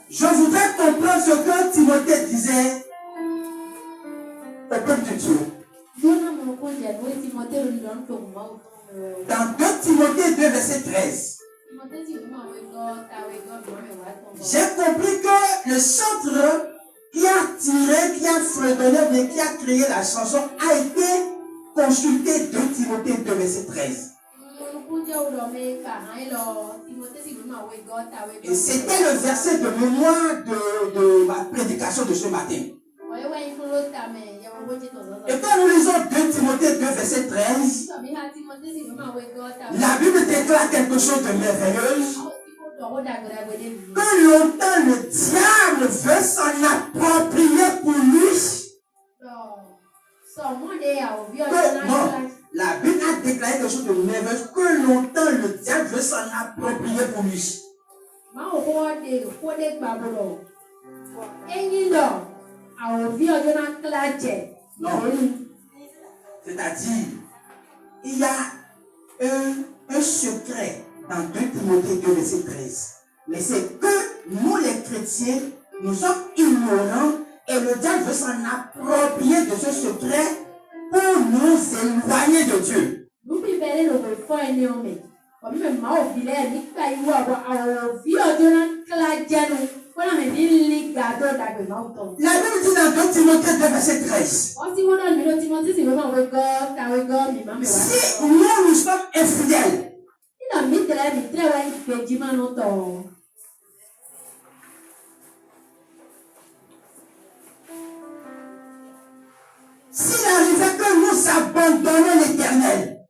Je voudrais comprendre ce que Timothée disait au peuple de Dieu. Dans 2 Timothée 2, verset 13. J'ai compris que le centre qui a tiré, qui a fredonné, mais qui a créé la chanson a été consulté 2 Timothée 2, verset 13. Et c'était le verset de mémoire de ma prédication de ce matin. Et quand nous lisons 2 Timothée 2, verset 13, la Bible déclare quelque chose de merveilleux. Que longtemps le diable veut s'en approprier pour lui. Non, la Bible a déclaré quelque chose de merveilleux. Que longtemps le diable veut s'en approprier pour lui. Non. C'est-à-dire, il y a un secret dans 2 Timothée 2, verset 13. Mais c'est que nous, les chrétiens, nous sommes ignorants et le diable veut s'en approprier de ce secret pour nous éloigner de Dieu. La Bible dit dans 2 Timothée 2, verset 13. Si nous sommes infidèles, s'il arrivait l'éternel.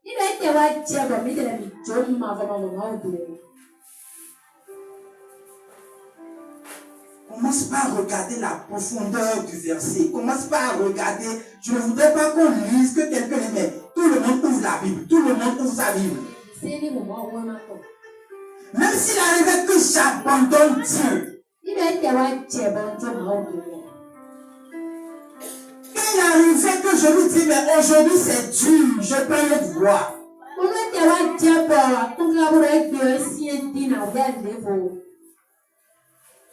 Commence pas à regarder la profondeur du verset. Commence pas à regarder. Je ne voudrais pas qu'on lise que quelqu'un les met. Tout le monde ouvre la Bible. Tout le monde ouvre sa Bible. Même s'il arrivait que j'abandonne Dieu. Il arrivait que je lui dis, mais aujourd'hui c'est dur. Je peux le voir.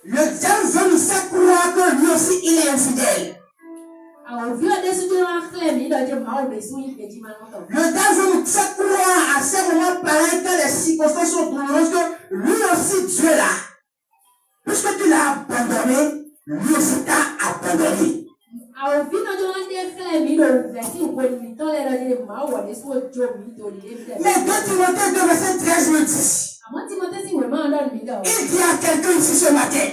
Le diable veut nous faire croire que lui aussi il est infidèle. Le diable veut nous faire croire à ces moments pareils que les circonstances sont douloureuses que lui aussi Dieu est là. Puisque tu l'as abandonné, lui aussi t'a abandonné. Mais 2 Timothée 2 verset 13 me dit. Il dit à quelqu'un ici ce matin.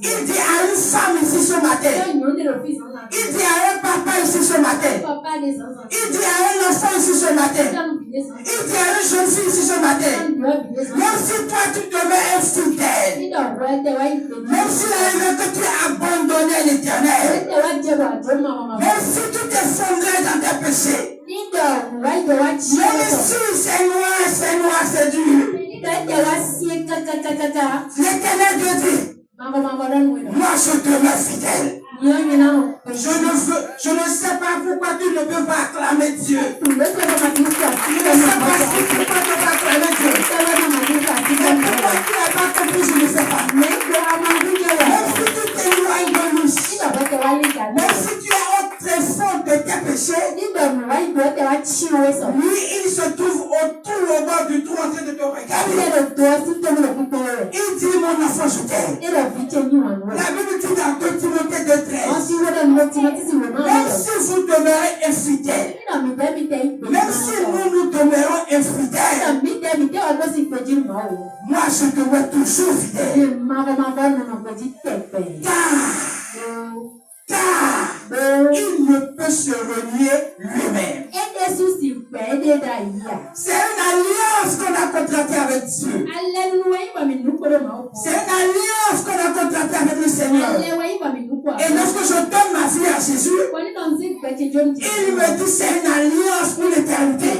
Il dit à une femme ici ce matin. Il dit à un papa ici ce matin. Il dit à un enfant ici ce matin. Il dit à une jeune fille ici ce matin. Même si toi tu demeures infidèle. Même s'il arrive que tu es abandonné à l'éternel. Même si tu t'es fondé dans tes péchés. Même si c'est noir, c'est dur. L'éternel Dieu dit, moi je demeure fidèle. Je ne sais pas pourquoi tu ne peux pas acclamer Dieu. Je ne sais pas si tu ne peux pas acclamer Dieu. Mais pourquoi tu n'as pas compris, je ne sais pas. Même si tu t'éloignes de lui, même si tu es au tréfonds de tes péchés, lui il se trouve au bord du trou en train de te regarder. Il dit, mon enfant, je t'aime. La Bible dit dans 2 Timothée 2:13. Même si vous demeurez infidèles, même si nous demeurons infidèles, moi je demeure toujours fidèle. Car il ne peut se renier lui-même. C'est une alliance qu'on a contractée avec Dieu. C'est une alliance qu'on a contractée avec le Seigneur. Et lorsque je donne ma vie à Jésus, il me dit c'est une alliance pour l'éternité.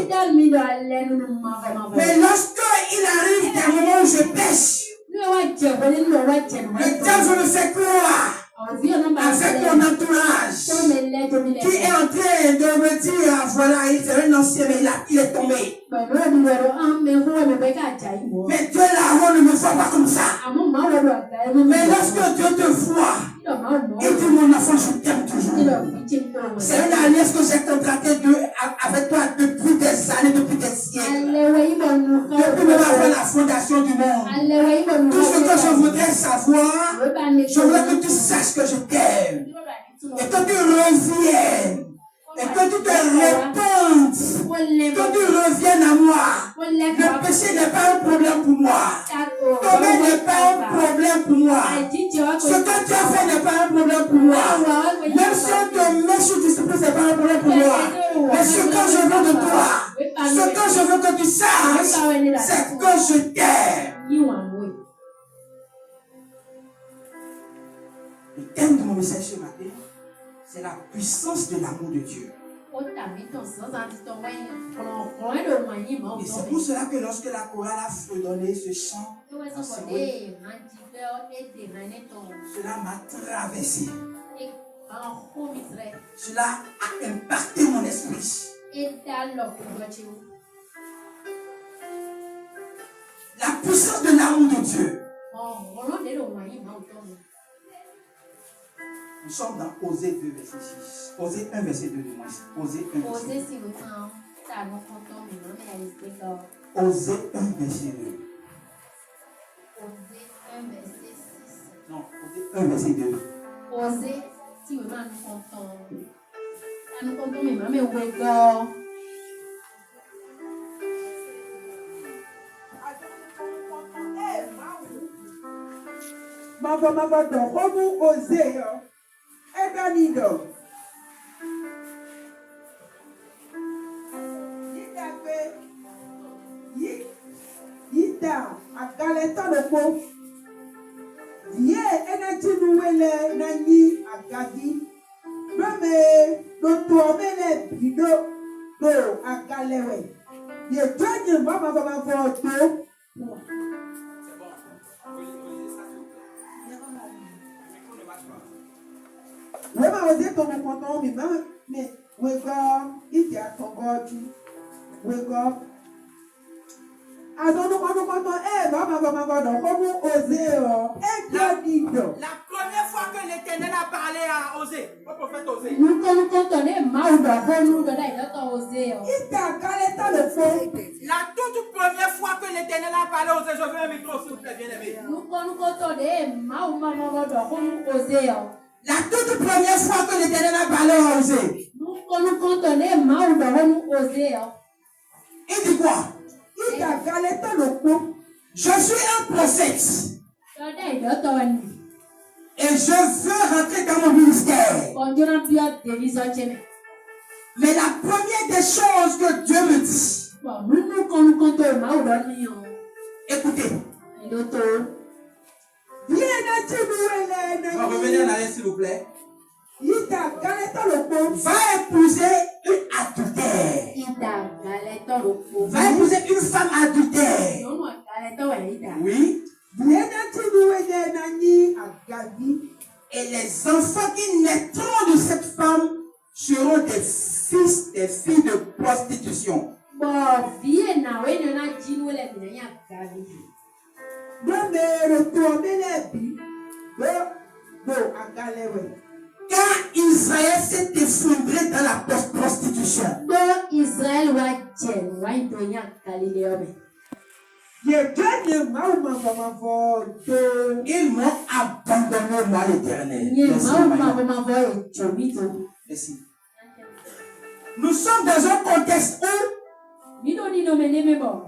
Mais lorsque il arrive des moments où je pêche, le diable me fait croire avec mon entourage qui est en train de me dire voilà, il est un ancien mais il est tombé. Mais Dieu là-haut ne me voit pas comme ça. Mais lorsque Dieu te voit, il dit mon enfant, je t'aime toujours. C'est une alliance que j'ai contractée avec toi depuis des années, depuis des siècles. Depuis même avant la fondation du monde. Tout ce que je voudrais savoir, je voudrais que tu saches que je t'aime. Et que tu reviennes. Et que tu te répandes. Que tu reviennes à moi. Le péché n'est pas un problème pour moi. Tomber n'est pas un problème pour moi. Ce que tu as fait n'est pas un problème pour moi. Même si on te met sous discipline, ce n'est pas un problème pour moi. Mais ce que je veux de toi, ce que je veux que tu saches, c'est que je t'aime. Le thème de mon message ce matin, c'est la puissance de l'amour de Dieu. Et c'est pour cela que lorsque la chorale a fredonné ce chant, cela m'a traversé. Cela a impacté mon esprit. La puissance de l'amour de Dieu. Nous sommes dans Osée 2, verset 6. Osée 1, verset 2 de moi. Osée 1, verset 2. Osée 1, verset 2. Non, Osée 1, verset 2. Osée, si vous m'en comptons. Nous comptons, mais maman, où est God? Maman, donc, comment oser? agalẽtɔ ɖeko. Vie enati nuwele nanyi agavi. Ɖome ɖotoɔ mele bi ɖo agalẽwɛ. Yedo nye mavavavavɔ do. Wọ́n máa wọ́n dé tó wọn kọ́tọ́ mi máa mi wẹ́gọ́ ìdí àtọ̀gọ́ ju wẹ́gọ́. Àtọ̀nukọ́nukọ́tọ́ máa dọ̀ kọ́ mú Osée ọ̀ jẹ́ nídọ̀. La première fois que l'Éternel a parlé à Osée, au prophète Osée. Nukọ́nukọ́tọ́ ní máa dọ̀ kọ́ mú dọ̀dá ìdọ́tọ̀ Osée ọ̀. Ìdí àgálẹ́tọ̀ lè fọ́. La toute première fois que l'Éternel a parlé à Osée, je veux un micro s'il vous plaît, bien-aimé. Nukọ́nukọ́tọ́ ní máa dọ̀ kọ́ mú Osée ọ̀. La toute première fois que l'Éternel a parlé à Osée. Nukọ́nukọ́tọ́ ní máa dọ̀ kọ́ mú Osée ọ̀. Il dit quoi? Ìdí àgálẹ́tọ̀ lè fọ́. Je suis un prophète. Dọ̀dá ìdọ́tọ̀ ni. Et je veux rentrer dans mon ministère. Kọ̀njọ́nà bí ọ tẹ̀lé sọ́jẹ́ mi. Mais la première des choses que Dieu me dit. Bọ̀ nukọ́nukọ́tọ́ máa dọ̀ ní ọ̀. Écoutez. Ìdọ́tọ̀. Vie enati nuwele nanyi. On va revenir en arrière s'il vous plaît. Ìdí àgálẹ́tọ̀ lè fọ́. Va épouser une adultère. Ìdá àgàlẹ́tọ̀ ló kó. Va épouser une femme adultère. Ìyọ́nù àgàlẹ́tọ̀ wẹ̀ ìdá. Oui. Vie enati nuwele nanyi agavi. Et les enfants qui naîtront de cette femme seront des fils, des filles de prostitution. Bọ̀ fíyè náà wẹ́n ní ọ̀nà jínú lẹ̀ mí lẹ́yìn àgàlẹ́. Ɖome ɖotoɔ mele bi do agalẽwɛ. Car Israël s'est effondré dans la prostitution. Ɖo Israël wa dze wa yi do yẹn àgàlẹ́ lé ọmọ. Yedo nye mawu mavɔmavɔ do. Ils m'ont abandonné, moi l'Éternel. Nye Merci, mawu Maria. mavɔmavɔ yẹ dzo mi do. Merci. Nous sommes dans un contexte où Mi do ni nome ne mi bọ̀.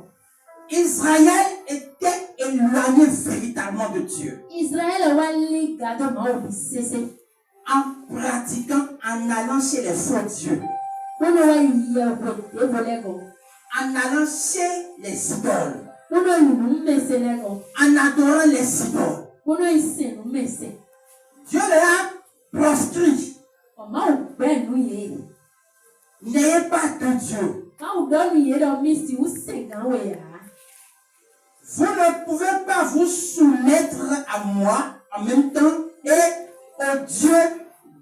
Israël était éloigné véritablement de Dieu. Israël wa lé gàdọ̀ máa wò sese. En pratiquant, en allant chez les faux dieux, Wọ́n wa yẹ wẹ̀ evo lẹ́gọ̀. en allant chez les idoles, Wọ́n yìí mèsè lẹ́gọ̀. en adorant les idoles. Wọ́n yìí sènú mèsè. Dieu les a proscrits. Ọ̀ma ò gbẹ́ nu yẹ. N'ayez pas de Dieu. Máa ò dọ́nu yẹ lọ mi sì ó sè gán wẹ̀ yá. Vous ne pouvez pas vous soumettre à moi en même temps et au Dieu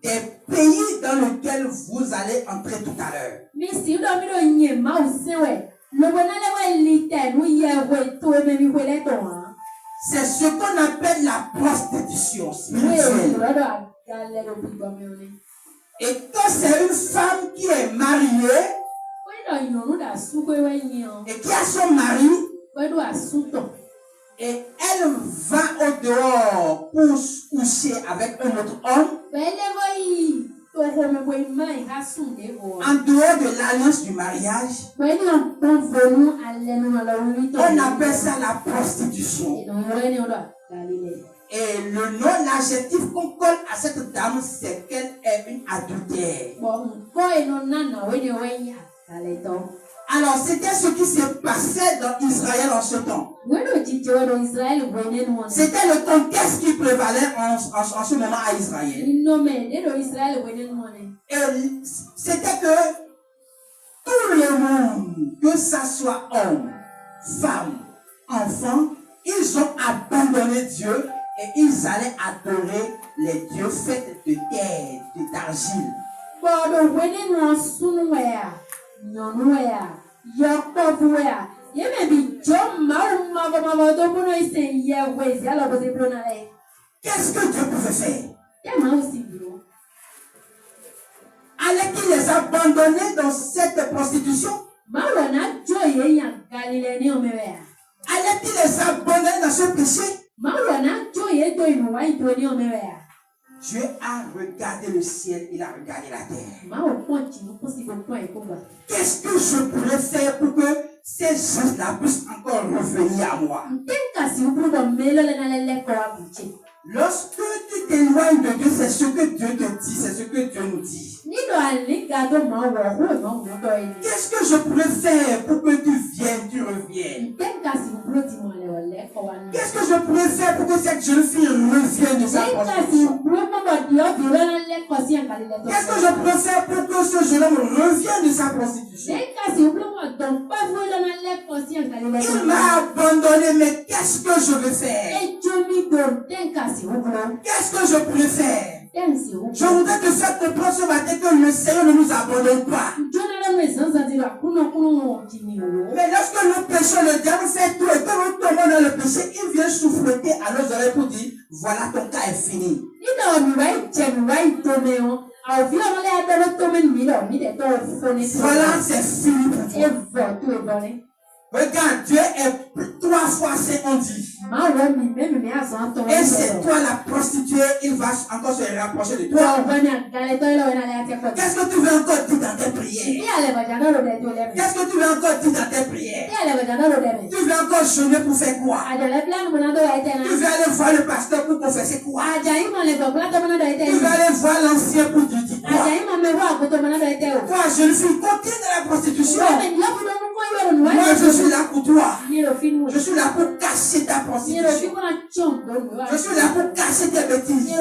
des pays dans lesquels vous allez entrer tout à l'heure. Mi sì dọ̀ mi lọ yẹ máa ò sẹ́wẹ̀. Lọ́gbọ́n náà lẹ́wọ̀ lì tẹ̀ nu yẹ wẹ̀ tó ẹ̀mẹ̀ mi wẹ̀ lẹ́tọ̀ wá. C'est ce qu'on appelle la prostitution Wẹ̀ spirituelle. lọ́dọ̀ àgàlẹ́ ló fi gbọ́ mi ò ní. Et quand c'est une femme qui est mariée Wọ́n lọ yọ̀nù dà sú pé wẹ́ yẹn. et qui a son mari Wọ́n lọ àsúntọ̀. et elle va au dehors pour coucher avec un autre homme, Bẹ́ẹ̀ lẹ́wọ̀ yìí tó home wẹ̀ máa ń ká sùn dé wọ̀. en dehors de l'alliance du mariage, Wọ́n ní ọ̀pọ̀ fònú alẹ́ nu ọlọ́run nítọ̀. on appelle ça la prostitution. Ìdánwò ní ọ̀dọ̀ àgàlẹ́ lẹ̀. Et le nom, l'adjectif qu'on colle à cette dame, c'est qu'elle est une adultère. Bọ̀ nkọ́ inú nánà wọ́n ní wọ́n yà àgàlẹ́ tán. Alors, c'était ce qui se passait dans Israël en ce temps. Wọ́n lọ jíjẹ ọ̀dọ̀ Israẹli wọ̀ nínú wọn. C'était le contexte qui prévalait en ce moment à Israël. Nínú mẹ́ nínú Israẹli wọ̀ nínú wọn. Et c'était que tout le monde, que ça soit homme, femme, enfant, ils ont abandonné Dieu et ils allaient adorer les dieux faits de terre, d'argile. Bọ̀dọ̀ wọ̀ nínú wọn sunu wẹ̀ à, nyọ̀nù wẹ̀ à, yọ̀kọ̀fù wẹ̀ à. Yẹ́mẹ̀ bí jọ́ màwùmàwùmàwù tó múná ìsẹ̀ yẹ wẹ̀ ìsẹ̀ àlọ́ sí bùrọ̀ náà ẹ̀. Qu'est-ce que Dieu pouvait faire? Yẹ́ màá sì bùrọ̀. Allait-il les abandonner dans cette prostitution? Màá wọ̀ náà jọ yẹ yàn galilẹ̀ ní ọmọ wẹ̀ à. Allait-il les abandonner dans ce péché? Màá wọ̀ náà jọ yẹ tó ìmọ̀wá ìtò ní ọmọ wẹ̀ à. Dieu a regardé le ciel, il a regardé la terre. Màá wọ̀ pọ̀ jù kó sì kó pọ̀ ẹ̀kọ́ gbà. Qu'est-ce que je pourrais faire pour que ces gens-là puissent encore revenir à moi? Ntẹ́ǹkà sí gbúdọ̀ mélòó lẹ́nà lẹ́lẹ́kọ̀ọ́ àbùjẹ́. Lorsque tu t'éloignes de Dieu, c'est ce que Dieu te dit, c'est ce que Dieu nous dit. Nínú àlígàdó máa wọ̀ ọ́ ìmọ̀ òwúrọ̀ ẹni. Qu'est-ce que je pourrais faire pour que tu viennes, tu reviennes revienne. Tenkasi ubulo timole ole Qu'est-ce que je pourrais faire pour que cette jeune fille revienne de sa prostitution? Qu'est-ce que je pourrais faire pour que ce jeune homme revienne de sa prostitution? Il m'a abandonné, mais qu'est-ce que je vais faire? Qu'est-ce que je pourrais faire? Je voudrais te faire comprendre ce matin que le Seigneur ne nous abandonne pas. Mais lorsque nous péchons, le diable fait tout et que nous tombons dans le péché, il vient souffleter à nos oreilles pour dire, voilà, ton cas est fini. Voilà, c'est fini pour toi. Regarde, Dieu est 3 fois saint, on dit. Et c'est toi la prostituée, il va encore se rapprocher de toi. Qu'est-ce que tu veux encore dire dans tes prières? Qu'est-ce que tu veux encore dire dans tes prières? Tu veux encore jeûner pour faire quoi? Tu veux aller voir le pasteur pour confesser quoi? Tu veux aller voir l'ancien pour lui dire quoi? Toi, jeune fille, continue dans la prostitution. Moi, je suis là pour toi. Je suis là pour cacher ta prostitution. Je suis là pour cacher tes bêtises.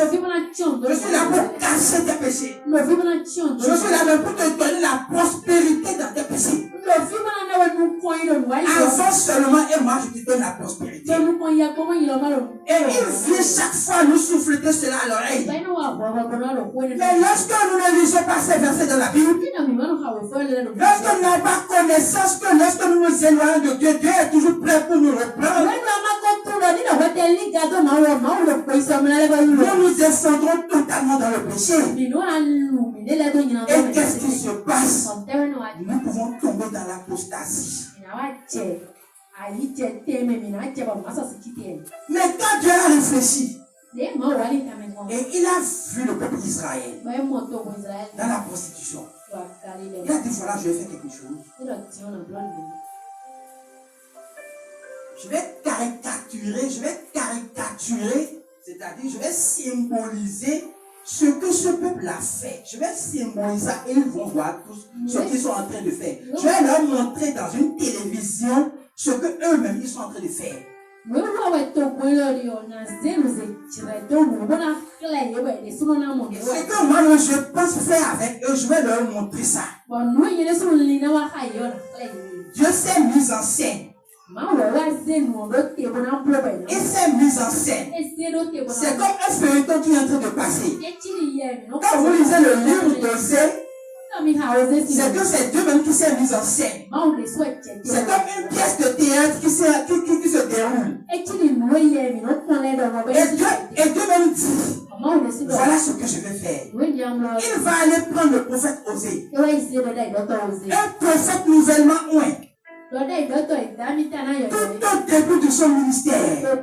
Je suis là pour cacher tes péchés. Je suis là même pour te donner la prospérité dans tes péchés. Avant seulement, et moi, je te donne la prospérité. Et il vient chaque fois nous souffleter cela à l'oreille. Mais lorsque nous ne lisons pas ces versets dans la Bible, lorsque nous n'avons pas connaissance que lorsque nous nous éloignons de Dieu, Dieu est toujours prêt pour nous reprendre. Nous nous effondrons totalement dans le péché. Et qu'est-ce qui se passe? Nous pouvons tomber dans l'apostasie. Mais quand Dieu a réfléchi, et il a vu le peuple d'Israël dans la prostitution, il a dit, voilà, je vais faire quelque chose. Je vais caricaturer, c'est-à-dire je vais symboliser ce que ce peuple a fait. Je vais symboliser ça et ils vont voir tous ce qu'ils sont en train de faire. Je vais leur montrer dans une télévision ce que eux-mêmes ils sont en train de faire. Ce que moi je pense faire avec eux, je vais leur montrer ça. Dieu s'est mis en scène. Et c'est mis en scène. C'est comme un feuilleton qui est en train de passer. Quand vous lisez le livre d'Osée, c'est que c'est Dieu même qui s'est mis en scène. C'est comme une pièce de théâtre qui se déroule. Et Dieu même dit, voilà ce que je vais faire. Il va aller prendre le prophète Osée. Un prophète nouvellement oint. Tout au début de son ministère,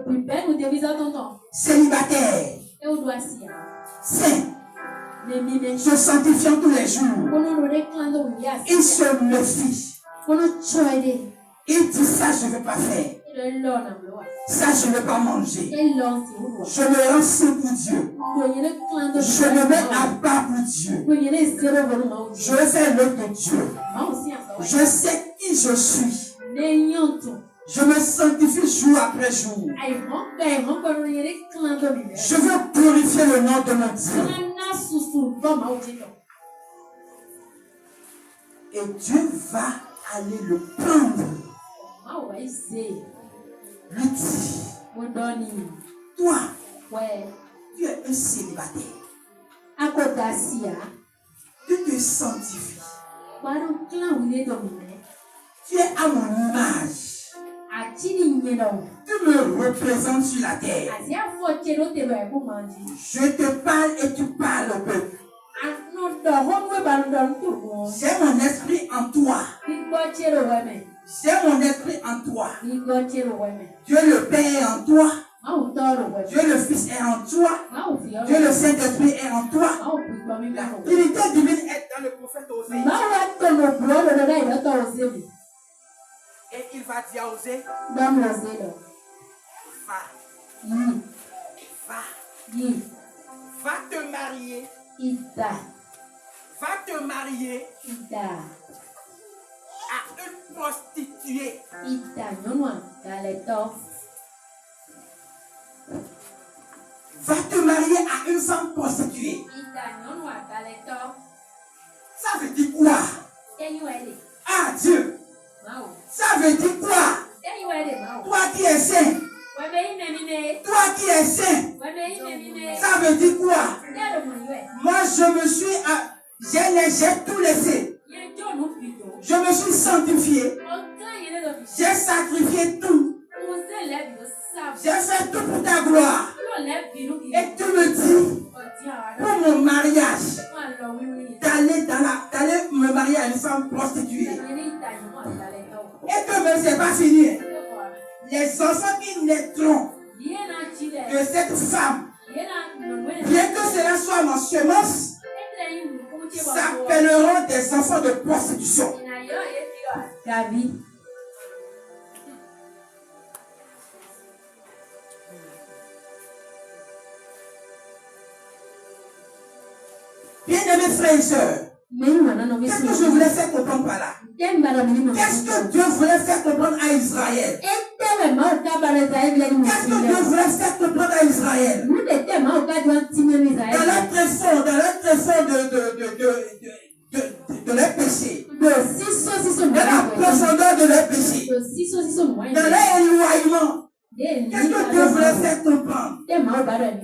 célibataire, saint, se sanctifiant tous les jours, il se méfie. Il dit ça je ne vais pas faire. Ça je ne vais pas manger. Je me rends saint pour Dieu. Je me mets à part pour Dieu. Je vais faire l'œuvre de Dieu. Je sais qui je suis. Je me sanctifie jour après jour. Je veux glorifier le nom de mon Dieu. Et Dieu va aller le prendre. Lui dit, toi, tu es un célibataire. Tu te sanctifies. Tu es à mon image. Tu me représentes sur la terre. Je te parle et tu parles au peuple. J'ai mon esprit en toi. J'ai mon esprit en toi. Dieu le Père est en toi. Dieu le Fils est en toi. Dieu le Saint-Esprit est en toi. La Trinité divine est dans le prophète Osée. Et il va dire à Osée, va te marier. Va te marier à une prostituée. Ita nyɔnua galetɔ. Va te marier à une femme prostituée. Ita nyɔnua galetɔ. Ça veut dire quoi? Enyiwa ele. Ah Dieu. Mawo. Ça veut dire quoi? Enyiwa ele mawo. Toi qui es saint. Wɛmɛ yi mɛmine. Toi qui es saint. Wɛmɛ yi mɛmine. Ça veut dire quoi? Yɛlɛ mɔ yiwɛ. Moi je me suis... J'ai tout laissé. Yɛ jɔ nu bi do. Je me suis sanctifié. Ɔkan yi ne do bi. J'ai sacrifié tout. Ose lɛ bi do sa. J'ai fait tout pour ta gloire. Kulo lɛ bi nu bi. Et tu me dis, Ɔdi awa pour mon mariage, Wọn lọ wíwí. d'aller me marier à une femme prostituée. Ẹni ní ìta nyɔnua galetɔ. Et que même c'est pas fini. Ɛkɔ. Les enfants qui naîtront Yie na tsi lɛ. de cette femme, Yie na nyɔnua. bien que cela soit ma semence, Etre yi wu kumu tsi bɔ. s'appelleront des enfants de prostitution. Ina yɔ ye fi wa. Gavi. Bien-aimés frères et sœurs, Mɛni mana na o bɛ qu'est-ce se. que je voulais faire comprendre par là? Tɛni bara mini ma. Qu'est-ce que Dieu voulait faire comprendre à Israël? E tɛmɛ maaw ka bara Israɛl bila ni ma. Qu'est-ce que Dieu voulait faire comprendre à Israël? Mun de tɛ maaw ka jɔn tiɲɛ ni Dans Israɛl. leur tréfonds de leur péché, Do siso siso dans la mɔgɔ. profondeur de leur péché, Do siso siso mɔgɔ. dans leur éloignement, Den qu'est-ce que Dieu voulait faire comprendre? Tɛ maaw ba dɔ ni.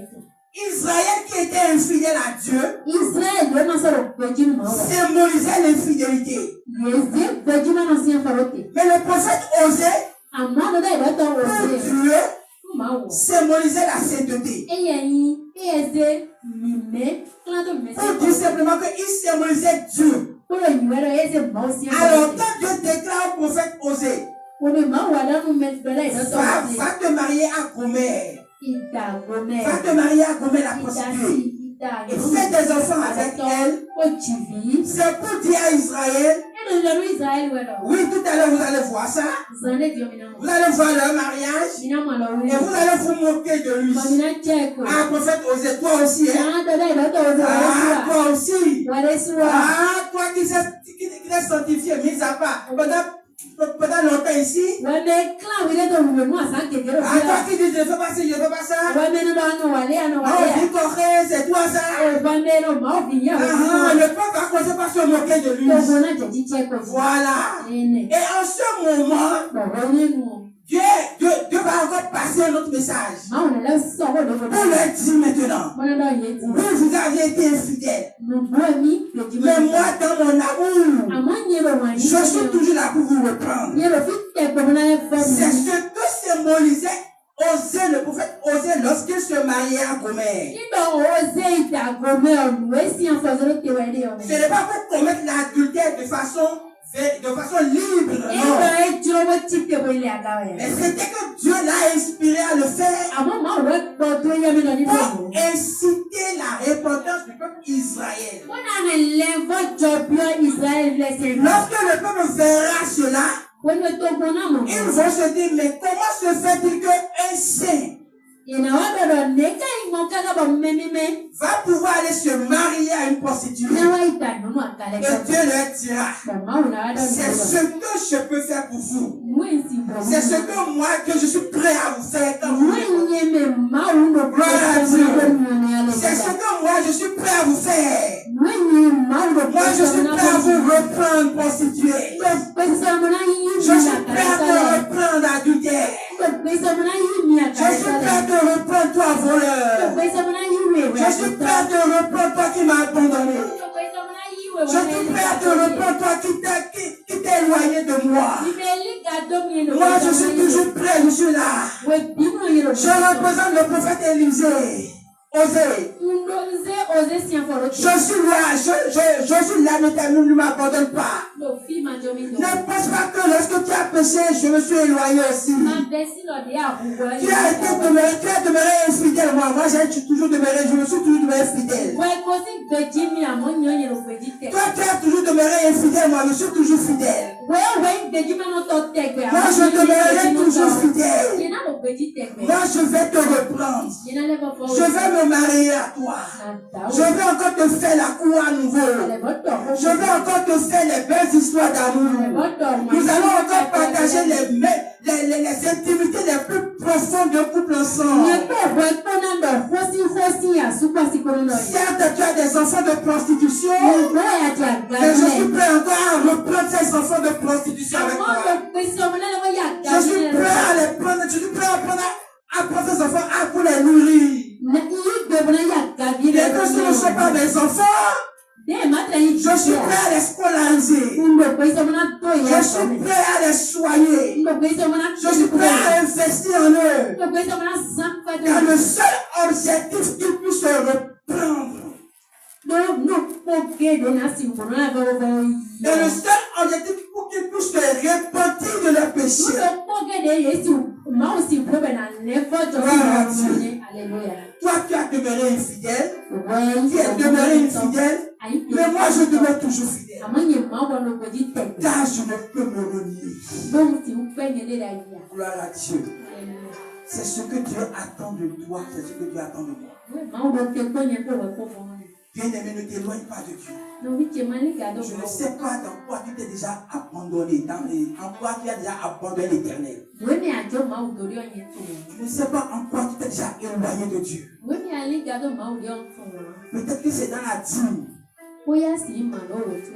Israël qui était infidèle à Dieu Israɛl yɛ ma sɔrɔ gbɛdzi maaw la. symbolisait l'infidélité. Yeze gbɛdzi ma na siɲɛ fɔlɔ te. Mais le prophète Osée, Àmọ́ dɔdɔ yɛrɛ tɔ wɔ pour se. Dieu, Maaw. symbolisait la sainteté. Eya yi eze mime kilato mime Pour dire se. simplement qu'il symbolisait Dieu. Kolo yi wɛrɛ eze maaw siɲɛ Alors fɔlɔ te. quand Dieu déclare au prophète Osée, Omi maaw wa dɔnu mɛ dɔdɔ yɛrɛ tɔ wɔ se. va te marier à Gomer. Ita gomɛ. Va te marier à Gomer la Ita prostituée. si ita Et fais des enfants avec elle. Ko jivi. C'est pour dire à Israël, Ɛna lɔri Israɛl wɛ lɔ. oui, tout à l'heure vous allez voir ça. Zane diɔ mina Vous mɔ. allez voir leur mariage. Mina mɔ lɔ Et vous wuli. allez vous moquer de lui. Mɔ mina jɛ ko. Ah, prophète Osée, toi aussi, hein? Naa dɔdɔ yɛrɛ tɔ wɔ se wɛrɛ Ah, suwa. toi aussi. Wɛrɛ suwa. Ah, toi qui t'es sanctifié, mis à part, pendant longtemps ici. Wɛmɛ kila wele tɔ wule mu asan kekere Ah, toi o qui dis, je ne fais pas ci, je ne fais pas ça. wɛmɛ ne b'a nɔ wale yan nɔ Ah, wale on yan. dit correct, c'est toi ça. Wɛmɛ nɔ maaw fi yɛ Ah, o. le peuple va commencer par se moquer de lui. Gbogbo na jɛji cɛ ko. Voilà. Ene. Et en ce moment, Bɔbɔ ne nu. Dieu va encore passer un autre message. Maaw na lɛ sɔgɔ de Pour ko. leur dire maintenant, Mɔna dɔ ye ti. oui, vous avez été infidèles. Nubu mi gbɛji Mais moi, dans mon amour, A ma ɲɛ bɛ wani. je suis toujours là pour vous reprendre. Yɛ bɛ fi tɛ gbɛmɛ na yɛ fɔ C'est mi. ce que symbolisait Osée, le prophète Osée, lorsqu'il se mariait à Gomer. Nígbà oze ìdàgbòmẹ ọ̀nù èsì ànfọ̀sọ̀rọ̀ tẹ̀wẹ̀ ní ọ̀nà. Ce n'est pas pour commettre l'adultère de façon libre, Ìgbà non. ìjọba ti tẹ̀wẹ̀ ilé àga rẹ̀. Mais c'était que Dieu l'a inspiré à le faire Àmọ́ màá wẹ́ gbọ́ tó yẹ mi lọ nínú pour ọ̀nà. inciter la repentance du peuple Israël. Wọ́n náà rẹ̀ lẹ́fọ́ jọ bí ọ Israël lẹ́sẹ̀ lọ. Lorsque le peuple verra cela, Wọ́n ní tó gbọ́n náà mọ̀. ils vont se dire, mais comment se fait-il qu'un saint Ìnáwó bẹ̀rẹ̀ nìka ìmọ̀ kákàbọ̀ mẹ́mímẹ́. va pouvoir aller se marier à une prostituée? Náwó ìdàgbọ́n àkàlẹ̀ Et kan. Dieu leur dira, Bàbá òun náà dọ̀ c'est nígbà. ce que je peux faire pour vous. Mú ìsìn bọ̀. C'est ce que moi, que je suis prêt à vous faire quand Mú vous voulez. ìyẹn mi máa ń lò Gloire à Dieu. C'est ce Moi, que moi, je suis prêt à vous faire. Moi, Moi, je suis prêt à vous reprendre, prostituée. Je suis prêt à te reprendre, adultère. Je suis prêt à te reprendre, toi, voleur. Je suis prêt à te reprendre, toi qui m'as abandonné. Je suis prêt à te reprendre, toi qui t'es éloigné de moi. Moi, je suis toujours prêt, je suis là. Je représente le prophète Élisée. Osée. Je suis là, je suis là, ne m'abandonne pas. Ne pense pas que lorsque tu as péché, je me suis éloigné aussi. Tu as demeuré infidèle, moi j'ai toujours demeuré, je me suis toujours demeuré fidèle. Toi, tu as toujours demeuré infidèle, moi je suis toujours fidèle. Moi, je demeurerai toujours fidèle. Moi, je vais te reprendre. Je vais me marier à toi. Je veux encore te faire la cour à nouveau. Je veux encore te faire les belles histoires d'amour. Nous allons encore partager les intimités les plus profondes de couple ensemble. Certes, tu as des enfants de prostitution, mais je suis prêt encore à reprendre ces enfants de prostitution avec toi. Je suis prêt à les prendre, je suis prêt à prendre ces enfants pour les nourrir. Et que ce ne sont pas mes enfants, je suis prêt à les scolariser. Je suis prêt à les soigner. Je suis prêt à investir en eux. Car le seul objectif qu'ils puissent se reprendre. Et le seul objectif pour qu'ils puissent se repentir de leurs péchés. Toi, tu as demeuré infidèle. Tu es demeuré infidèle. Mais moi, je demeure toujours fidèle. Car je ne peux me renier. Gloire à Dieu. C'est ce que Dieu attend de toi. C'est ce que Dieu attend de moi. Bien-aimé, ne t'éloigne pas de Dieu. Je ne sais pas dans quoi tu t'es déjà abandonné, en quoi tu as déjà abandonné l'Éternel. Je ne sais pas en quoi tu t'es déjà éloigné de Dieu. Peut-être que c'est dans la dîme.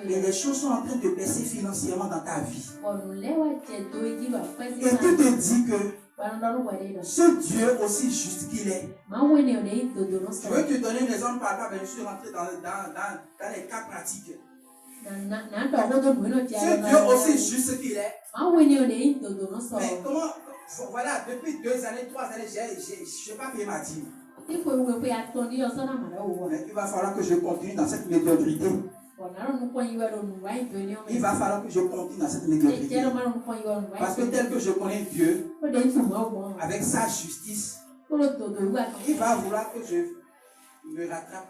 Et les choses sont en train de baisser financièrement dans ta vie. Et tu te dis que ce Dieu aussi juste qu'il est. Je veux te donner un exemple par là, mais je suis rentré dans les cas pratiques. Ce Dieu aussi juste qu'il est. Mais comment, voilà, depuis 2 années, 3 années, je n'ai pas payé ma dîme. Mais il va falloir que je continue dans cette médiocrité. Il va falloir que je continue dans cette médiocrité. Parce que tel que je connais Dieu, avec sa justice, il va vouloir que je me rattrape.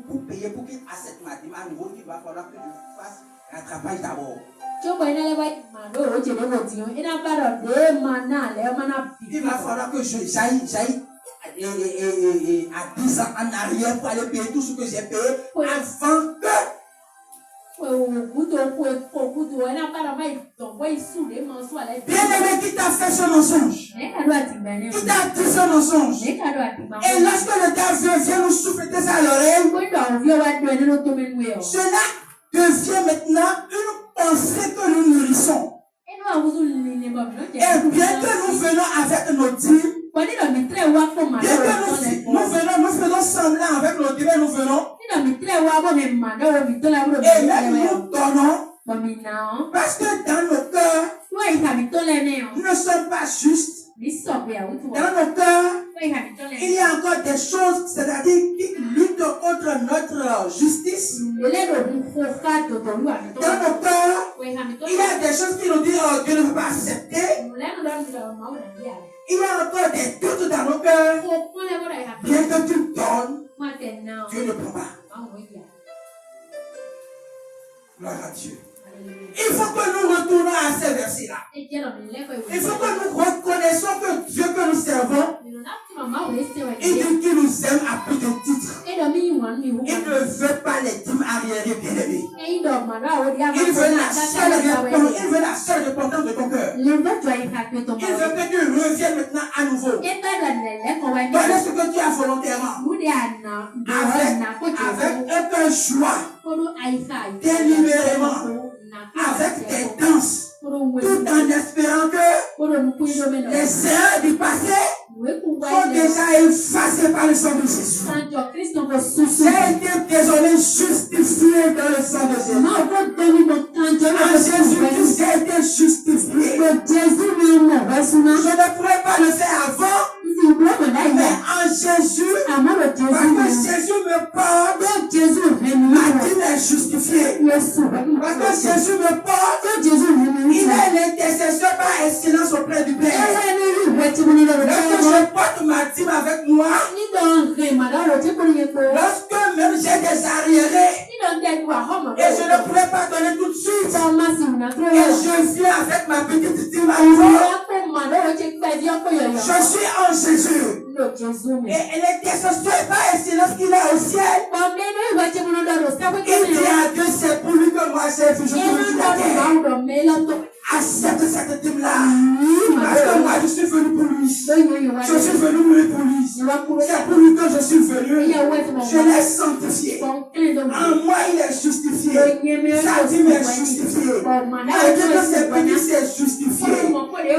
Pour payer, pour qu'il accepte ma dîme à nouveau, il va falloir que je fasse rattrapage d'abord. Il va falloir que j'aille à 10 ans en arrière pour aller payer tout ce que j'ai payé avant que. Bien-aimé, qui t'a fait ce mensonge? Qui t'a dit ce mensonge? Et lorsque le diable vient nous souffler à l'oreille, cela devient maintenant une pensée que nous nourrissons. Et bien que nous venons avec nos dîmes, bien que nous faisons semblant avec nos dîmes, nous venons. Et là, nous donnons. Parce que dans nos cœurs, nous ne sommes pas justes. Dans nos cœurs, il y a encore des choses, c'est-à-dire qui luttent contre notre justice. Dans nos cœurs, il y a des choses qui nous disent Dieu ne veut pas accepter. Il y a encore des doutes dans nos cœurs. Bien que tu donnes, Dieu ne prend pas. Gloire à Dieu. Il faut que nous retournons à ces versets-là. Il faut que nous reconnaissons que Dieu que nous servons, il dit qu'il nous aime à plus de titres. Il ne veut pas les dîmes arriérées, bien-aimés. Il veut la seule repentance de ton cœur. Il veut que tu reviennes maintenant à nouveau. Donne ce que tu as volontairement. Avec un cœur joie, délibérément. Avec des danses, tout en espérant que les erreurs du passé sont déjà effacées par le sang de Jésus. J'ai été désormais justifié dans le sang de Jésus. En Jésus-Christ, j'ai été justifié. Je ne pourrais pas le faire avant, mais en Jésus, parce que Jésus me porte, ma dîme est justifiée. Parce que Jésus me porte, il est l'intercesseur par excellence auprès du Père. Lorsque je porte ma dîme avec moi, lorsque même j'ai des arriérés, et je ne pourrais pas donner tout de suite, et je viens avec ma petite dîme à moi, je suis en Jésus. ndo Jésus Et me. l'intercession est pas un silence qu'il a au ciel. Bomeno iwache muno ndo rosa kwa Il dit kime. à Dieu, c'est pour lui que moi j'ai fait, je suis Eno venu sur la ndo terre. maundo mela to. Accepte cette dîme-là. Parce que moi je suis venu pour lui. Ndo yoyo wa. Je suis venu mourir pour lui. C'est pour lui que je suis venu. Je l'ai sanctifié. En moi, il est justifié. Sa dîme est justifiée. Malgré que ses petits, c'est justifié.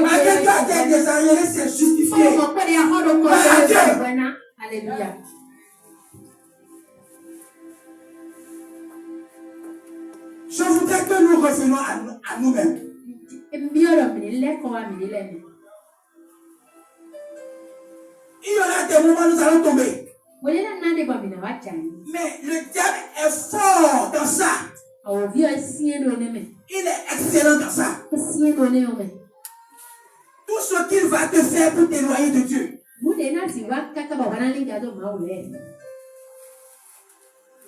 Malgré que tes désarriérés, c'est justifié. Alléluia. Je voudrais que nous revenions à nous-mêmes. Mbioro mnile kwa mnile. Il y aura des moments où nous allons tomber. Wele na nande kwa mina wachani. Mais le diable est fort dans ça. Ovio siendo neme. Il est excellent dans ça. Siendo neme. Tout ce qu'il va te faire pour t'éloigner de Dieu. Mude na si wakaka ba wana linga do maule.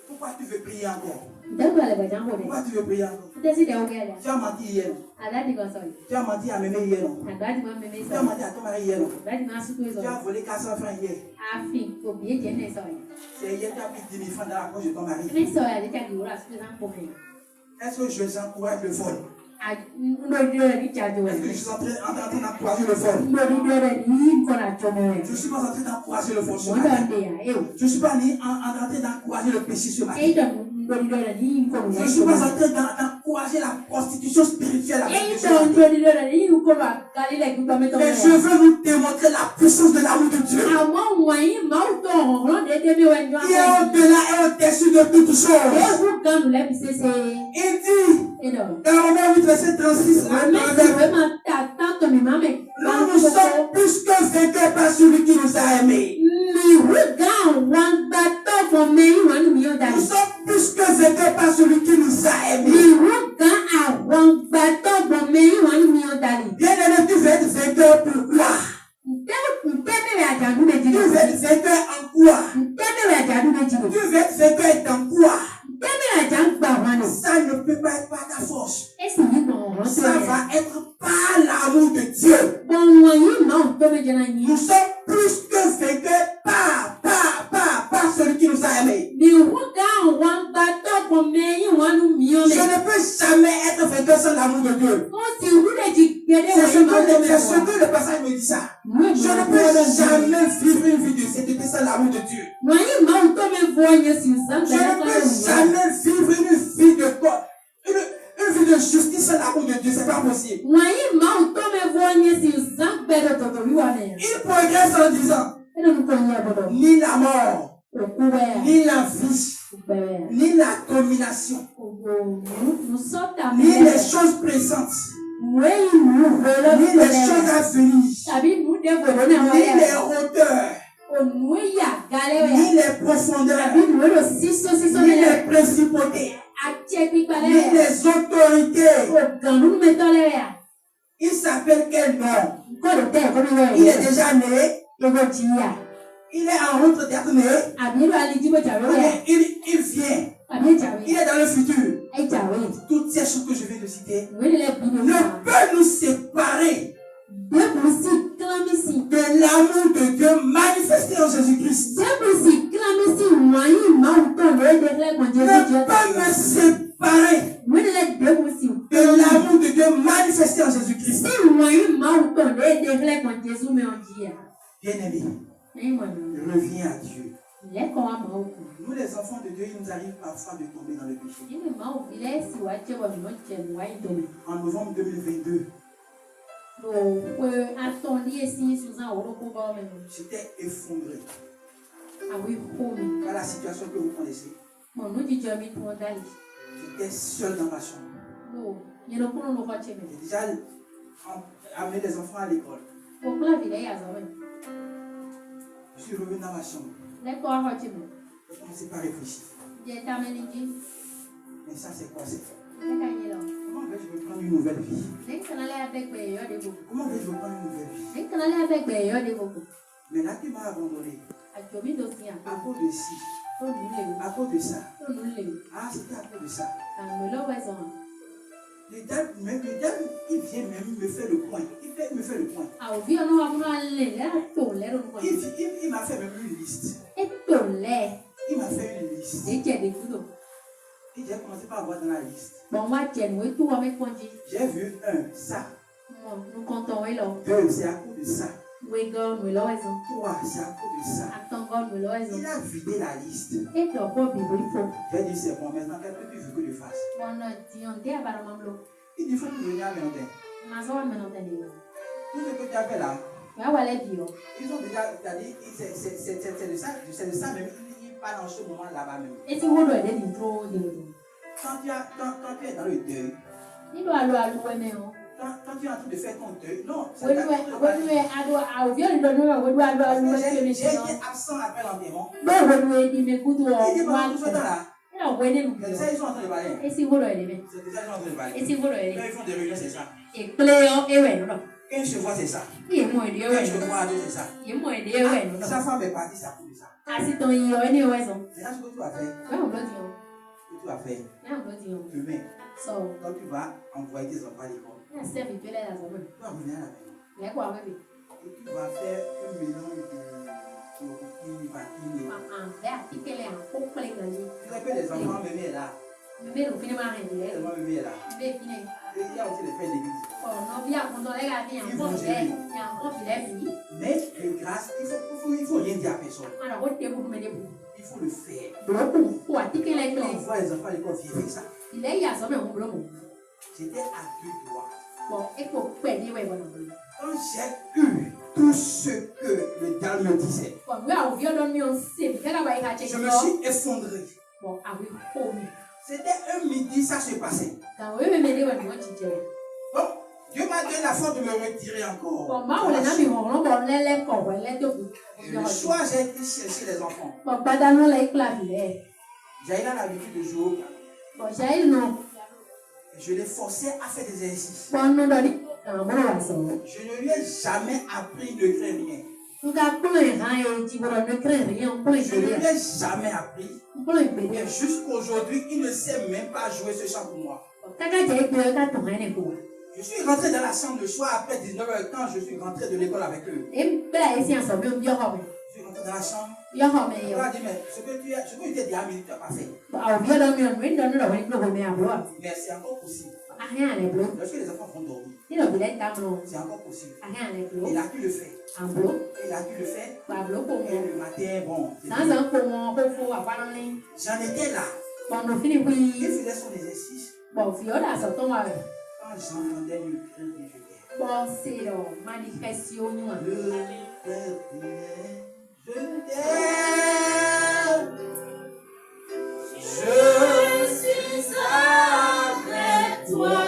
Pourquoi tu veux prier encore? Dabu ale ba jango de. Pourquoi tu veux prier encore? Desi de ogeda. Tu as menti hier. Aladi go soy. Tu as menti à Mémé hier. Adadi ma meme Tu as so. menti à ton mari hier. Adadi ma suku Tu so. as volé 400 francs hier. Afi ko biye jene soy. C'est hier que tu as pris 10 000 francs dans la poche de ton mari. Ne soy ale ta giura su na pome. Est-ce que je encourage le vol? A ndo dio ni chajo Est-ce que je we. suis en train d'encourager le vol? Ndo dio ni ko na chomo. Je ne suis pas en train d'encourager le vol ce Mo matin. ndo ya eu. Je ne suis pas en train d'encourager le péché ce matin. Eito ndo dio ni ko Je ne suis pas en train d'encourager la prostitution spirituelle avec Dieu. Eito ndo dio ni ko ba kalile ku ba meto. Mais je veux vous démontrer la puissance de l'amour de Dieu. Amo wai mauto ron de de mi wenjo. Qui est au-delà et au-dessus de toutes choses. Ewu ganu le bi sese. Il dit, Edo. dans Romains 8, verset 36, nous sommes plus que vainqueurs par celui qui nous a aimés. Nous sommes plus que vainqueurs par celui qui nous a aimés. Bien aimé, tu veux être vainqueur pourquoi? Tu veux être vainqueur en quoi? Tu veux être vainqueur dans quoi? Ça ne peut pas être par ta force. Ça va être par l'amour de Dieu. Nous sommes plus que vainqueurs par celui qui nous a aimés. Je ne peux jamais être vainqueur sans l'amour de Dieu. C'est ce que le passage me dit ça. Je ne peux jamais vivre une vie de sainteté sans l'amour de Dieu. Je ne peux jamais vivre une vie de quoi? Une vie de justice sans l'amour de Dieu, c'est pas possible. Il progresse en disant, ni la mort, ni la vie, ni la domination, ni les choses présentes, ni les choses à venir, ni les hauteurs, ni les profondeurs, ni les principautés, ni les autorités. Il s'appelle quel nom? Il est déjà né. Il est en route d'être né. Il vient. Il est dans le futur. Toutes ces choses que je viens de citer ne peuvent nous séparer de l'amour de Dieu manifesté en Jésus-Christ. Ne peuvent me séparer de l'amour de Dieu manifesté en Jésus-Christ. Bien-aimé, reviens à Dieu. Nous, les enfants de Dieu, il nous arrive parfois de tomber dans le péché. En novembre 2022, j'étais effondré par la situation que vous connaissez. J'étais seul dans ma chambre. J'ai déjà amené les enfants à l'école. Je suis revenu dans ma chambre. Je ne commençais pas à réfléchir. Mais ça, c'est quoi? Comment vais-je prendre une nouvelle vie? Comment vais-je prendre une nouvelle vie? Mais là, tu m'as abandonné. À cause de ci. À cause de ça. Ah, c'était à cause de ça. diable, il vient même me faire le point. Il me fait le point. Àwòbí ọ̀nà wa múná lè lẹ́tò lẹ́rù nǹkan. Il m'a fait même une liste. Ètò lẹ̀ Il m'a fait une liste. lè jẹ̀dẹ̀ kúrò. Et j'ai commencé par voir dans la liste. Bọ̀n wá jẹ̀nu ètò wọn mẹ́kàn jí. J'ai vu un, ça. Nǹkan tọ̀ wẹ́ lọ. Deux, c'est à cause de ça. Wé gan nù lọ́wọ́ ẹ̀sán. Trois, c'est à cause de ça. Àtàn gan nù lọ́wọ́ ẹ̀sán. Il a vidé la liste. Ètò ọ̀pọ̀ bìbò ìfò. J'ai dit, c'est bon, maintenant, qu'est-ce que tu veux que je fasse? Bọ̀nà tìyàn dé àbára máa ń lọ. Il dit, il faut que je vienne à Ménontin. Màá sọ́wọ́ mẹ́nà tẹ̀lé o. Tout ce que tu as fait là, Wàá wà lẹ́bi o. ils ont déjà dit, c'est de ça même, ils parlent en ce moment là-bas même. Etí wúlò ẹ̀dẹ́ ní dúró ní odò. Quand tu es dans le deuil, Nílò àlọ́ àlùwẹ̀mẹ̀ o. quand tu es en train de faire ton deuil, non, c'est Wẹ́nuwẹ̀ àdó àwòbí ọ̀nìdọ̀ ní wà wẹ́nu àlọ́ àlùwẹ̀ tí o ní j'ai ṣe náà. été absent après l'enterrement. Bẹ́ẹ̀ wẹ́nuwẹ̀ ní mẹ́kútù Il dit, ọ̀ wá pendant tout ce tẹ̀. temps-là, Ẹ̀rọ wẹ́ nínú c'est bìọ̀. ça, ils sont en train de parler. Etí wúlò ẹ̀dẹ́ bẹ́ẹ̀. C'est déjà, ils sont en train de parler. Etí wúlò ẹ̀dẹ́. Quand ils font des réunions, c'est ça. Ìpínlẹ̀ ewẹ̀ nínú. Une se voit, c'est ça. Yìí mú èdè ewẹ̀ Une se nínú. voit à deux, c'est ça. Yìí mú èdè ewẹ̀ nínú. Sa femme est partie, ça pour ça. Àsìtàn iyọ̀ ẹni ewẹ̀ sàn. C'est ça ce que tu vas faire. Bẹ́ẹ̀ wọ́n ló ti yàn. Ce que tu vas faire. Bẹ́ẹ̀ wọ́n ló ti yàn. Demain, Sọ quand tu vas envoyer tes enfants à l'école, ẹ̀ sẹ́ẹ̀fì ìpínlẹ̀ àzọ̀mọ̀. tu vas revenir à la maison. Lẹ́kọ̀ọ́ àwọn ẹ̀bì. Et tu vas faire un mélange de chloroquine, vaccine. Bẹ́ẹ̀ àtikẹ́lẹ̀ àkókòlẹ̀ gàdí. Tu sais que les enfants, mémé est là. Mbẹ́ ló fi ní máa rìn Les lẹ́. enfants, mémé est là. Mbẹ́ fi ní. Et il y a aussi les frères d'église. Ọ̀nà bí àkóńtọ́ lẹ́gà ní àkóńtọ́ fìlẹ́ bì. Mais de grâce, il faut rien dire à personne. Mana ó tẹ́ kúkú mẹ́lẹ́ bù. Il faut le faire. Bùrọ̀kù kó àtikẹ́lẹ̀ Quand gbẹ̀lẹ̀. on voit les enfants à l'école, viens avec ça. Ilẹ̀ yà sọ́mọ̀ ẹ̀hún bùrọ̀kù. J'étais à deux doigts. Bọ̀ epo pẹ̀ ní ìwẹ̀ ìbọnà bùrọ̀. Quand j'ai eu tout ce que le diable me disait, Bọ̀ wí àwọn òbí ọ̀dọ́ mi ò ń sè mí kẹ́kẹ́ báyìí ká ṣe je me kọ́. suis effondré. Bọ̀ àwọn ikú mi. C'était un midi, ça se passait. Kàwé wíwé mi léwẹ̀ ni wọ́n ti jẹ. Donc, Dieu m'a donné la force de me retirer encore. Bọ̀ máa wòlé náà mi hàn wọ́n bọ̀ lẹ́lẹ́kọ̀ wẹ̀ lẹ́dọ̀gbù. Et le soir, j'ai été chercher les enfants. Bọ̀ gbadánù lẹ́ kílà bìlẹ̀. J'ai eu l'habitude de jouer au piano. Bọ̀ ṣe é nù. Je l'ai forcé à faire des exercices. Bọ̀ nù dọ̀ ní àwọn wà sọ̀rọ̀. Je ne lui ai jamais appris de créer rien. Nga kúlò ìhàn ẹ̀ ti bọ̀rọ̀ ní kéré rí ń kúlò Je ne lui ìgbèlè. ai jamais appris. Kúlò ìgbèlè. Et jusqu'aujourd'hui, il ne sait même pas jouer ce chant pour moi. Kaka jẹ́ ìgbé ọ̀gá tàn ẹ́ nìkú. Je suis rentré dans la chambre le soir après 19h quand je suis rentré de l'école avec eux. Bẹ́ẹ̀ ẹ̀ sì àṣọ mi ò bí ọkọ mi. Je suis rentré dans la chambre. Yọkọ mi On yọ. m'a dit, mais ce que tu t'es dit à midi, tu n'as pas fait. Àwọn òbí ọ̀dọ́ mi ò ní dọ́nù lọ́wọ́ ní gbogbo mi àbúrò. Mais c'est encore possible. Ahẹ́ àlẹ́ bùrọ̀. Lorsque les enfants vont dormir, Nínú òbílẹ̀ ta mọ̀. c'est encore possible. Ahẹ́ àlẹ́ bùrọ̀. Il a pu le faire. Àbúrò. Il a pu le faire. Àbúrò kò Et mọ̀. le matin, bon, Sánsán kò mọ̀ kó fún àpárá ní. j'en étais là. Bọ̀nù fínì wí. Il faisait son exercice. Bọ̀ fi ọ̀dà sọ̀tọ̀ wà rẹ̀. Quand j'entendais le cri que je t'aime. Bọ̀ ṣe lọ manifestation yín wà. Le Père disait, je t'aime. Je suis avec toi.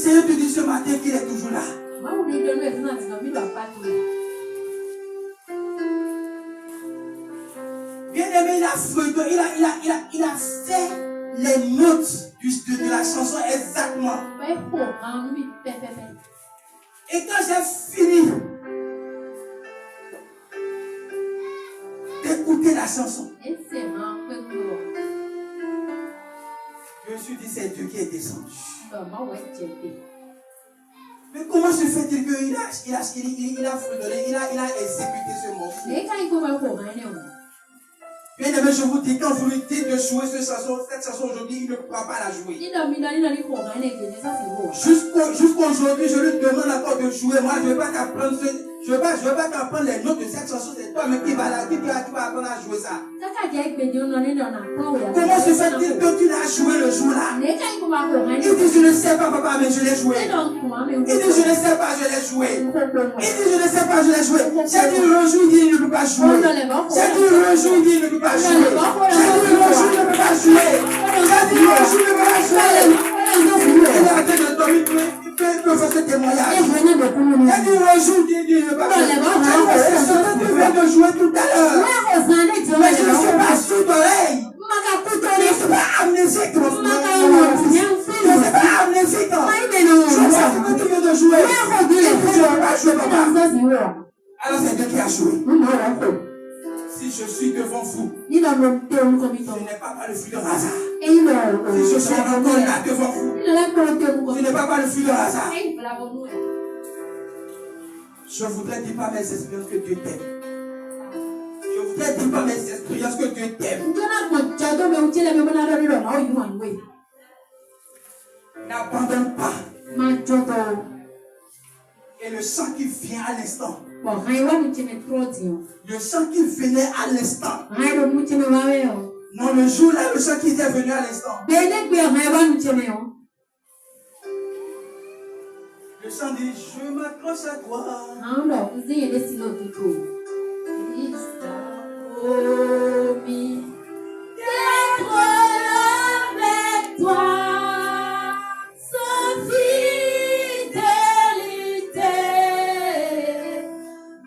Seigneur te dit ce matin qu'il est toujours là. Bien aimé, il a fait les notes de la chanson exactement. Et quand j'ai fini d'écouter la chanson, je me suis dit, c'est Dieu qui est descendu. Mais comment se fait-il qu'il a fredonné, il a exécuté ce morceau? Bien aimé, je vous dis, quand vous lui dites de jouer cette chanson aujourd'hui, il ne pourra pas la jouer. Jusqu'aujourd'hui, je lui demande encore de jouer. Moi, je ne vais pas t'apprendre les notes de cette chanson. C'est toi-même qui va apprendre à jouer ça. Comment se fait-il que tu l'as joué le jour-là? Il dit, je ne sais pas, papa, mais je l'ai joué. Il dit, je ne sais pas, je l'ai joué. Il dit, je ne sais pas, je l'ai joué. J'ai dit, le jour, il dit, il ne peut pas jouer. J'ai dit, le jour, il dit, il ne peut pas jouer. J'ai dit, le jour, il ne peut pas jouer. J'ai dit, le jour, il ne peut pas jouer. Il est en train de dormir, il peut faire ce témoignage. J'ai dit, le jour, il dit, il ne peut pas jouer. Tu viens de jouer tout à l'heure. Mais je ne suis pas sous d'oreille. Je ne suis pas amnésique. Je ne suis pas amnésique. Je sais ce que tu viens de jouer. Je ne peux pas jouer, papa. Alors c'est Dieu qui a joué. Si je suis devant vous, ce n'est pas par le fruit de hasard. Si je suis encore là devant vous, ce n'est pas par le fruit de hasard. Je voudrais dire par mes expériences que Dieu t'aime. Je voudrais dire par mes expériences que Dieu t'aime. N'abandonne pas. Et le sang qui vient à l'instant. Le sang qui venait à l'instant. Non, le jour-là, le sang qui était venu à l'instant. Le sang dit, je m'accroche à toi. D'être avec toi, sans fidélité,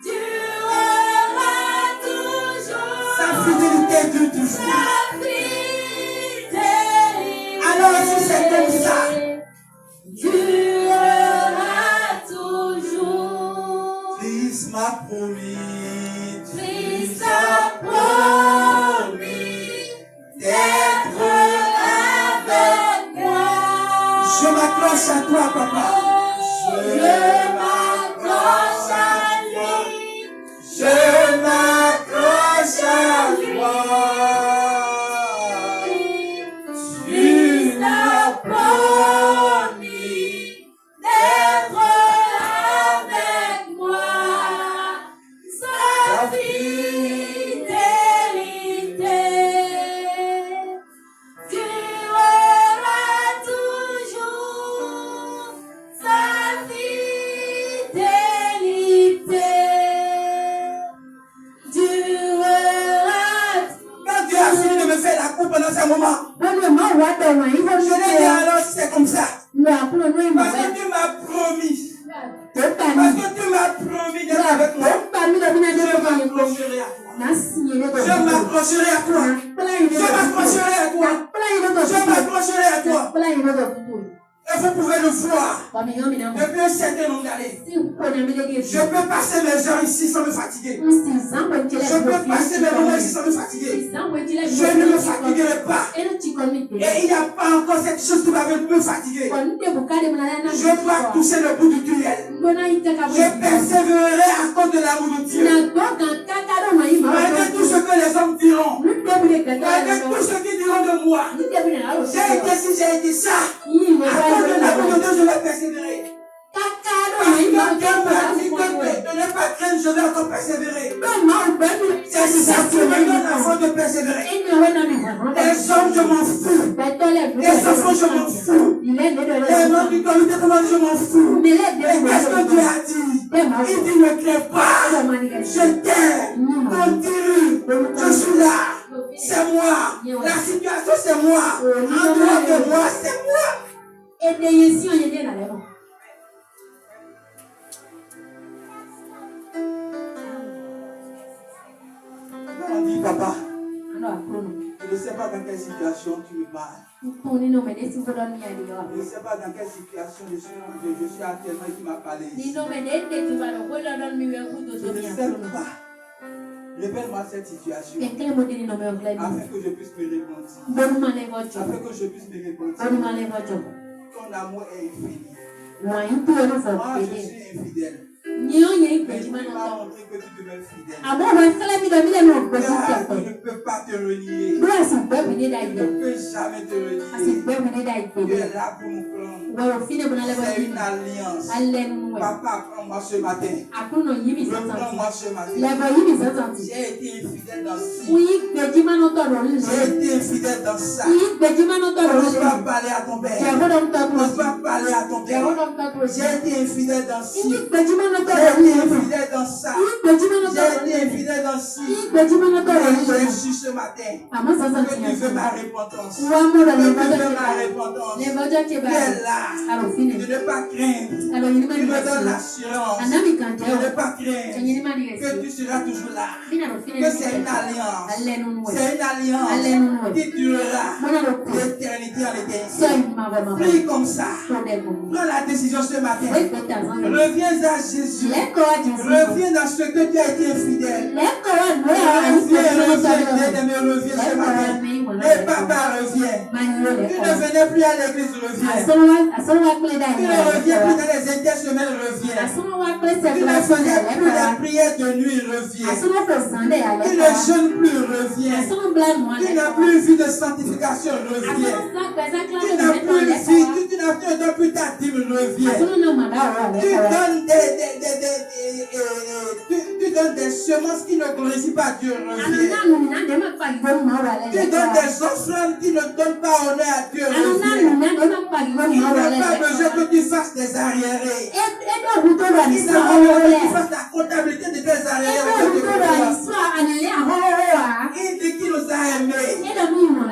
durera toujours. Sa fidélité dure toujours. Sa fidélité. Alors si c'est comme ça, durera toujours. Christ m'a promis. Christ a promis d'être avec moi. Je m'accroche à toi, papa. Je m'accroche à lui. Je m'accroche à toi. Tu l'as promis d'être avec moi. Sa fidélité durera toujours. Sa fidélité durera. Quand Dieu a fini de me faire la coupe pendant ce moment, je l'ai dit alors c'est comme ça. Parce que tu m'as promis. Parce que tu m'as promis d'être avec moi. Je m'accrocherai à toi. Je m'accrocherai à toi. Je m'accrocherai à toi. Je m'accrocherai à toi. Et vous pouvez le voir. Depuis un certain nombre d'années. Je peux passer mes heures ici sans me fatiguer. Je peux passer mes moments ici sans me fatiguer. Je ne me fatiguerai pas. Et il n'y a pas encore cette chose qui va me fatiguer. Je dois toucher le bout du tunnel. Je persévérerai à cause de l'amour de Dieu. Malgré tout ce que les hommes diront. Malgré tout ce qu'ils diront de moi. J'ai été ci, j'ai été ça. À cause de l'amour de Dieu, je vais persévérer. Parce que Dieu m'a dit de ne pas craindre, je vais encore persévérer. C'est ça qui me donne la force de persévérer. Les hommes, je m'en fous. Les enfants, je m'en fous. Les membres du comité, je m'en fous. Et qu'est-ce que Dieu a dit? Il dit ne crains pas. Je t'aime. Continue. Je suis là. C'est moi. La situation, c'est moi. En dehors de moi, c'est moi. situation tu me parles. Tuni no mene si bodo ni ani yo. Je ne sais pas dans quelle situation je suis actuellement qui m'a parlé Ni ici. no mene de tu ba no bodo don mi we ku to Je to ne mi sais akono. pas. Révèle-moi cette situation Kekle mo ni no me ogle afin ni. que je puisse me répondre. Bonu mane bojo. Afin que je puisse me répondre. Bonu mane bojo. Ton amour est infini. Wa yitu ono fo Moi, je pede. suis infidèle. Ni o ye Mais gbeji tu ma no m'as to. montré que tu demeures fidèle. Amo wa kala mi do mi le no gbeji Car te tu ko. ne peux pas te renier. Bro asi gbe mi ni da Tu ne ide. peux jamais te Asi renier. gbe mi ni da Tu ide. es là pour nous prendre. Wa o fine bona le C'est bojo. une alliance. Alle nu we. Papa, prends-moi ce matin. Akuno yimi sansanti. Reprends-moi ce matin. Le bo yimi sansanti. J'ai été infidèle dans ci. Uyi gbeji ma no to ro le. J'ai été infidèle dans ça. Uyi gbeji ma no to Tu ro n'oses pas le. parler à ton Je père. bodo to Tu n'oses to. pas parler à ton Je père. bodo to to. J'ai été infidèle dans ci. Uyi gbeji ma no to J'ai ro été le. infidèle dans ça. Uyi gbeji ma no to J'ai ro été le. infidèle dans ci. Uyi gbeji ma no to ro Mais j'ai le. su ce matin Amo sansanti que ya. tu veux ma repentance. Wa mo do Que le tu bodo veux te ma ba. repentance. Le bodo te Tu ba. es là. Alo De fine. ne pas craindre. Alo yini ma Tu ni me donnes ba. l'assurance. Anami kan De te ne o. pas craindre. Yini ma ni Que tu seras toujours là. Bina ro fine. Que c'est une alliance. Alle nu we. C'est une alliance Alléluia. qui durera Mona ro ku. d'éternité en éternité. So ma ba ma. Prie comme ça. To de ko. Prends la décision ce matin. We ko ta zan. Reviens à Jésus. Le ko wa Jesu. Reviens dans ce que tu as été infidèle. Le ko wa no ya ani Reviens, ko no to reviens, ro. bien-aimé, reviens ce matin. Et papa, reviens. Tu ne venais plus à l'église, reviens. Tu ne reviens plus dans les intersemaines, reviens. Tu ne faisais plus la prière de nuit, reviens. Tu ne jeûnes plus, reviens. Tu n'as plus vu de sanctification, reviens. Tu n'as plus vie, tu ne donnes plus ta dîme, reviens. Tu donnes des semences qui ne glorifient pas Dieu, reviens. Tu donnes des offrandes qui ne donnent pas honneur à Dieu, reviens. Il n'a pas besoin que tu fasses des arriérés. Il n'a pas besoin que tu fasses la comptabilité de tes arriérés. Il dit qu'il nous a aimés.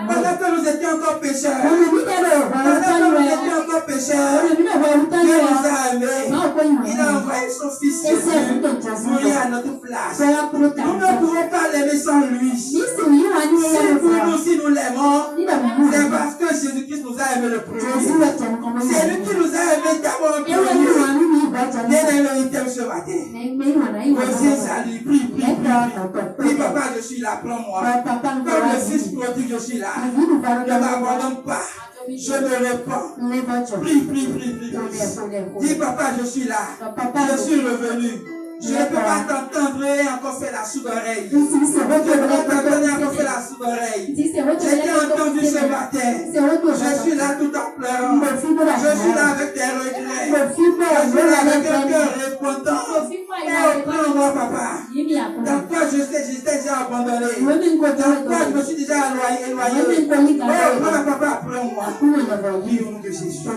Pendant que nous étions encore pécheurs. Pendant que nous étions encore pécheurs. Dieu nous a aimés. Il a envoyé son fils Jésus mourir à notre place. Nous ne pouvons pas l'aimer sans lui. Si pour nous, si nous l'aimons, c'est parce que Jésus-Christ nous a aimés le premier. C'est lui qui nous a aimés d'abord le premier. Bien-aimé, il t'aime ce matin. Reviens à lui, prie, prie, prie. Dis, papa, je suis là, prends-moi. Comme le fils prodigue, je suis là. Ne m'abandonne pas. Je me répands. Prie, prie, prie, prie. Dis, papa, je suis là. Je suis revenu. Je ne peux pas t'entendre et encore faire la sourde oreille. Je ne peux pas t'entendre et encore faire la sourde oreille. J'ai été entendu ce matin. Je suis là tout en pleurant. Je suis là avec des regrets. Je suis là avec un cœur repentant. Oh, prends-moi, papa. Dans quoi j'étais déjà abandonné. Dans quoi je me suis déjà éloigné. Oh, prends, papa, prends-moi. Oui, au nom de Jésus.